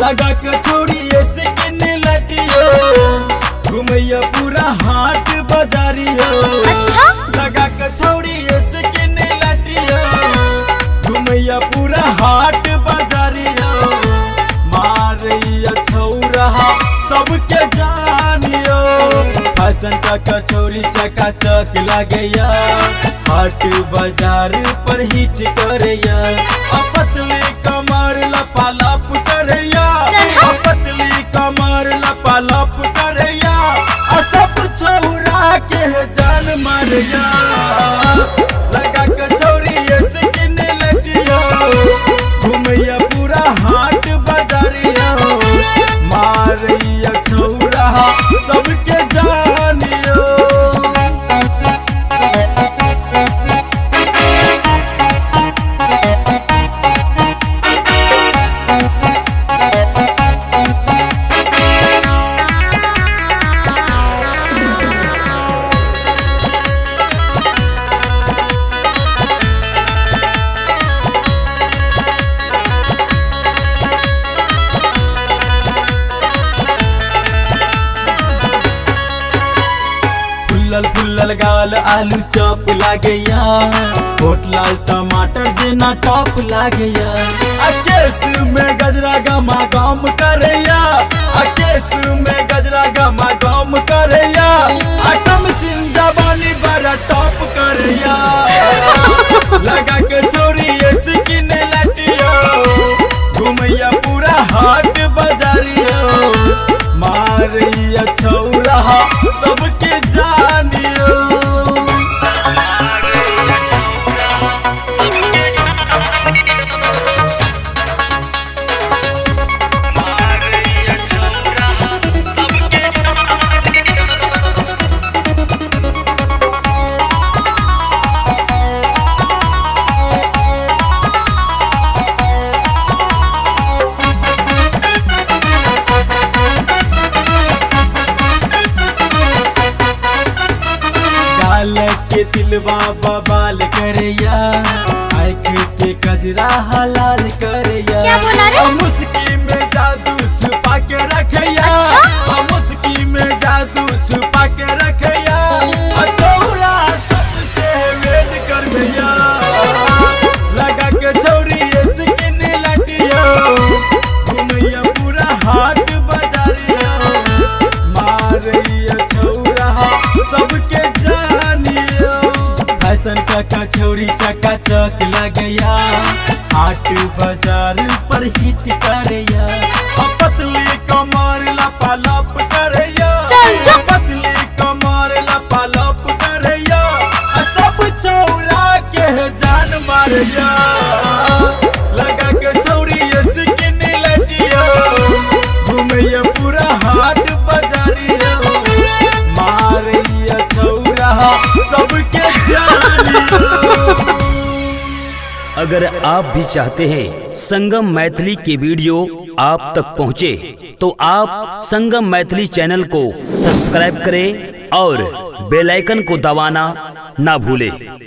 लगा के छोड़ी ऐसे किन्ने लटियो घुमैया पूरा हाट बाजारियो। अच्छा लगा के छोड़ी ऐसे किन्ने लटियो घुमैया पूरा हाट बाजारियो। मारिया छौरा सबके जानियो फैशन का कचौरी चकाचक लागैया हाट बाजार पर हिट करैया। पतली कमर लपालप करैया पतली कमर लपालप करैया सब छौरा के जान मारैया। लगा के छौरी ऐसे किन्ने लटियो घुमैया पूरा हाट बाजारिया। मारैया छौरा सबके जानियो। फुलल फुलल गाल आलू चॉप लागैया होठ लाल टमाटर जेना टॉप लागैया। केस में गजरा गमा गम करैया केस में गजरा गमा गम करैया। कम सिंह जवानी बड़ा टॉप करैया। लगा के छोरी ऐसे किन्ने लटियो घुमैया पूरा हाट बाजारियो। मारैया छौरा सबके जानियो। के दिलवा बवाल करैया आँख के कजरा हलाल करैया। क्या बोला रे? मुस्की में जादू छुपा के रखैया। अच्छा? मुस्की में जादू छुपा के रखैया। छौरा सबसे वेट कर भैया। लगा के छौरी ऐसे किन्ने लटियो घुमैया पूरा हाट बाजारिया। मारैया छौरा सबके जानियो। फैशन का कचौरी चकाचक लगैया हाट बाजार पर हिट करैया। पतली कमर लपालप करैया पतली कमर लपालप करैया सब छौरा के जान मारैया। लगा के छौरी ऐसे किन्ने लटियो घुमैया पूरा हाट बाजारिया। मारैया छौरा सबके जानियो। अगर आप भी चाहते हैं संगम मैथिली के वीडियो आप तक पहुंचे तो आप संगम मैथिली चैनल को सब्सक्राइब करें और बेल आइकन को दबाना ना भूलें।